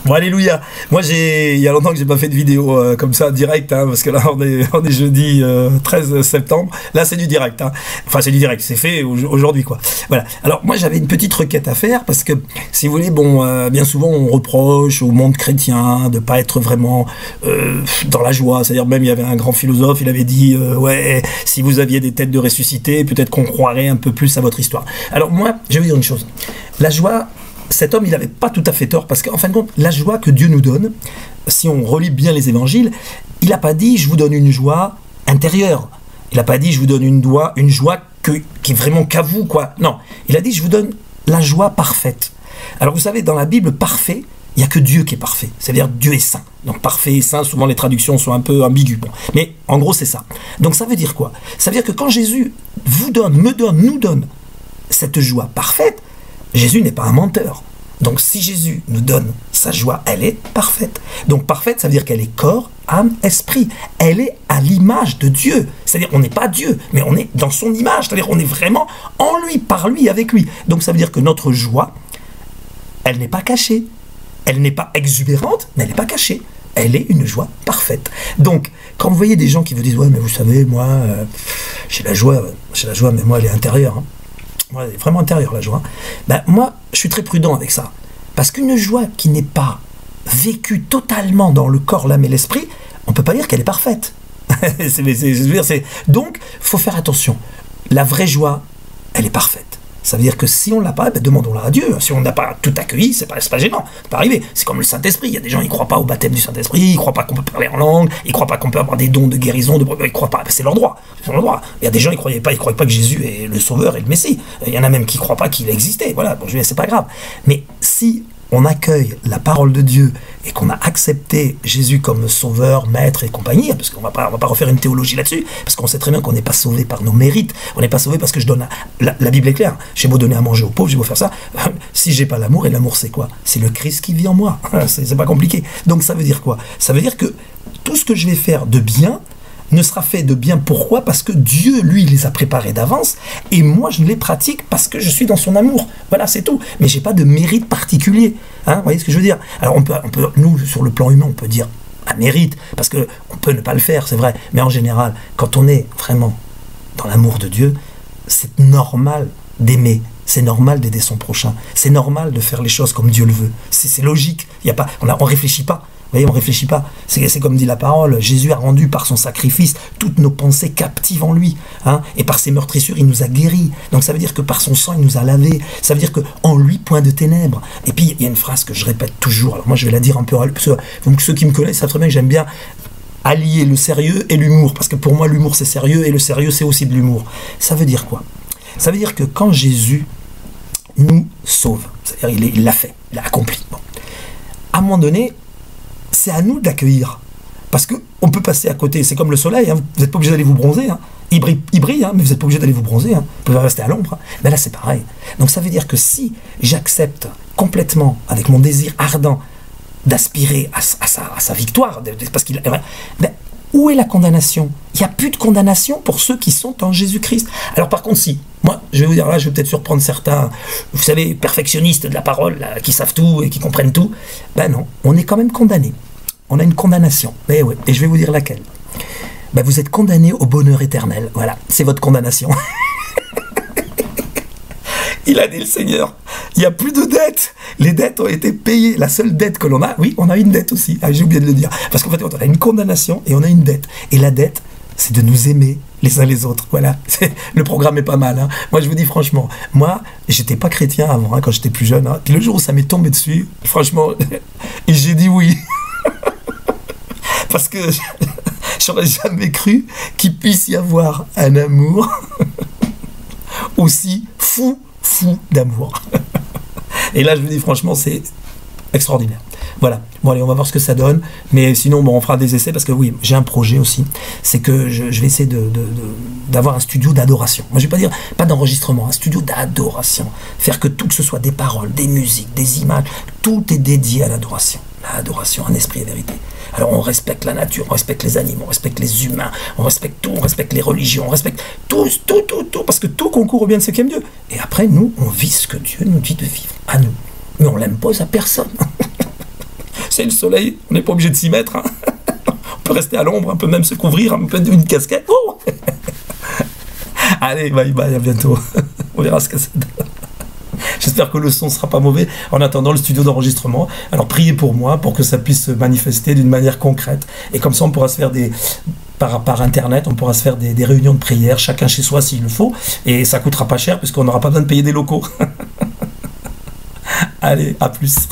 Bon, alléluia. Moi, il y a longtemps que j'ai pas fait de vidéo comme ça, direct, hein, parce que là, on est jeudi 13 septembre. Là, c'est du direct. Hein. Enfin, c'est du direct, c'est fait aujourd'hui, quoi. Voilà. Alors, moi, j'avais une petite requête à faire, parce que, si vous voulez, bon, bien souvent, on reproche au monde chrétien de pas être vraiment dans la joie. C'est-à-dire, même, il y avait un grand philosophe, il avait dit, ouais, si vous aviez des têtes de ressuscités, peut-être qu'on croirait un peu plus à votre histoire. Alors, moi, je vais vous dire une chose. La joie, cet homme, il n'avait pas tout à fait tort, parce qu'en fin de compte, la joie que Dieu nous donne, si on relit bien les évangiles, il n'a pas dit « je vous donne une joie intérieure ». Il n'a pas dit « je vous donne une joie qui est vraiment qu'à vous ». Quoi. Non, il a dit « je vous donne la joie parfaite ». Alors vous savez, dans la Bible, parfait, il n'y a que Dieu qui est parfait. C'est-à-dire Dieu est saint. Donc parfait et saint, souvent les traductions sont un peu ambiguës. Bon. Mais en gros, c'est ça. Donc ça veut dire quoi? Ça veut dire que quand Jésus vous donne, nous donne cette joie parfaite, Jésus n'est pas un menteur. Donc si Jésus nous donne sa joie, elle est parfaite. Donc parfaite, ça veut dire qu'elle est corps, âme, esprit. Elle est à l'image de Dieu. C'est-à-dire on n'est pas Dieu, mais on est dans son image. C'est-à-dire on est vraiment en lui, par lui, avec lui. Donc ça veut dire que notre joie, elle n'est pas cachée. Elle n'est pas exubérante, mais elle n'est pas cachée. Elle est une joie parfaite. Donc, quand vous voyez des gens qui vous disent « ouais, mais vous savez, moi, j'ai la joie, mais moi, elle est intérieure. Hein. » Moi, elle est vraiment intérieure, la joie. Ben, moi, je suis très prudent avec ça. Parce qu'une joie qui n'est pas vécue totalement dans le corps, l'âme et l'esprit, on ne peut pas dire qu'elle est parfaite. Donc, il faut faire attention. La vraie joie, elle est parfaite. Ça veut dire que si on ne l'a pas, ben demandons-la à Dieu. Si on n'a pas tout accueilli, c'est pas gênant. C'est pas arrivé. C'est comme le Saint-Esprit. Il y a des gens, ils ne croient pas au baptême du Saint-Esprit, ils ne croient pas qu'on peut parler en langue, ils ne croient pas qu'on peut avoir des dons de guérison, ils ne croient pas. Ben c'est leur droit. C'est leur droit. Il y a des gens, ils ne croient pas que Jésus est le Sauveur et le Messie. Il y en a même qui ne croient pas qu'il existait. Voilà, bon, c'est pas grave. Mais si on accueille la parole de Dieu et qu'on a accepté Jésus comme sauveur, maître et compagnie, parce qu'on va pas refaire une théologie là-dessus, parce qu'on sait très bien qu'on n'est pas sauvé par nos mérites, on n'est pas sauvé parce que je donne... La Bible est claire, j'ai beau donner à manger aux pauvres, j'ai beau faire ça, si j'ai pas l'amour, et l'amour c'est quoi? C'est le Christ qui vit en moi, c'est pas compliqué. Donc ça veut dire quoi? Ça veut dire que tout ce que je vais faire de bien, ne sera fait de bien. Pourquoi? Parce que Dieu, lui, les a préparés d'avance, et moi, je les pratique parce que je suis dans son amour. Voilà, c'est tout. Mais j'ai pas de mérite particulier. Hein, vous voyez ce que je veux dire? Alors, on peut, nous, sur le plan humain, on peut dire un mérite, parce que on peut ne pas le faire, c'est vrai. Mais en général, quand on est vraiment dans l'amour de Dieu, c'est normal d'aimer. C'est normal d'aider son prochain. C'est normal de faire les choses comme Dieu le veut. C'est logique. Il y a pas, on réfléchit pas. Vous voyez, on ne réfléchit pas. C'est comme dit la parole, Jésus a rendu par son sacrifice toutes nos pensées captives en lui. Hein, et par ses meurtrissures, il nous a guéris. Donc ça veut dire que par son sang, il nous a lavés. Ça veut dire qu'en lui, point de ténèbres. Et puis, il y a une phrase que je répète toujours. Alors moi, je vais la dire un peu... Ceux qui me connaissent savent très bien que j'aime bien allier le sérieux et l'humour. Parce que pour moi, l'humour, c'est sérieux. Et le sérieux, c'est aussi de l'humour. Ça veut dire quoi? Ça veut dire que quand Jésus nous sauve, c'est-à-dire il l'a fait, il l'a accompli. Bon. À un moment donné, c'est à nous d'accueillir. Parce qu'on peut passer à côté, c'est comme le soleil, hein, vous n'êtes pas obligé d'aller vous bronzer. Hein. Il brille, hein, mais vous n'êtes pas obligé d'aller vous bronzer. Hein. Vous pouvez rester à l'ombre. Hein. Mais là, c'est pareil. Donc ça veut dire que si j'accepte complètement, avec mon désir ardent, d'aspirer à sa victoire, parce qu'il... Ben, où est la condamnation? Il n'y a plus de condamnation pour ceux qui sont en Jésus-Christ. Alors par contre, si, moi, je vais vous dire, là, je vais peut-être surprendre certains, vous savez, perfectionnistes de la parole, là, qui savent tout et qui comprennent tout. Ben non, on est quand même condamné. On a une condamnation. Et, ouais, et je vais vous dire laquelle. Ben vous êtes condamné au bonheur éternel. Voilà, c'est votre condamnation. Il a dit le Seigneur, il n'y a plus de dettes. Les dettes ont été payées. La seule dette que l'on a, oui, on a une dette aussi. Ah, j'ai oublié de le dire. Parce qu'en fait, on a une condamnation et on a une dette. Et la dette, c'est de nous aimer les uns les autres. Voilà. Le programme est pas mal. Hein. Moi, je vous dis franchement, moi, j'étais pas chrétien avant, hein, quand j'étais plus jeune. Hein. Puis le jour où ça m'est tombé dessus, franchement, j'ai dit oui. Parce que j'aurais jamais cru qu'il puisse y avoir un amour aussi fou d'amour. Et là, je vous dis franchement, c'est extraordinaire. Voilà. Bon, allez, on va voir ce que ça donne. Mais sinon, bon, on fera des essais parce que oui, j'ai un projet aussi. C'est que je vais essayer d'avoir un studio d'adoration. Moi, je vais pas dire, pas d'enregistrement, un studio d'adoration. Faire que tout, que ce soit des paroles, des musiques, des images, tout est dédié à l'adoration. L'adoration, un esprit et vérité. Alors, on respecte la nature, on respecte les animaux, on respecte les humains, on respecte tout, on respecte les religions, on respecte tout, parce que tout concourt au bien de ceux qui aiment Dieu. Et après, nous, on vit ce que Dieu nous dit de vivre, à nous. Mais on l'aime pas à personne. c'est le soleil, on n'est pas obligé de s'y mettre. Hein. On peut rester à l'ombre, on peut même se couvrir, un peu d'une casquette. Oh allez, bye bye, à bientôt. On verra ce que ça donne. J'espère que le son ne sera pas mauvais. En attendant le studio d'enregistrement, alors priez pour moi, pour que ça puisse se manifester d'une manière concrète. Et comme ça, on pourra se faire par Internet, on pourra se faire des réunions de prière, chacun chez soi s'il le faut. Et ça coûtera pas cher, puisqu'on n'aura pas besoin de payer des locaux. Allez, à plus.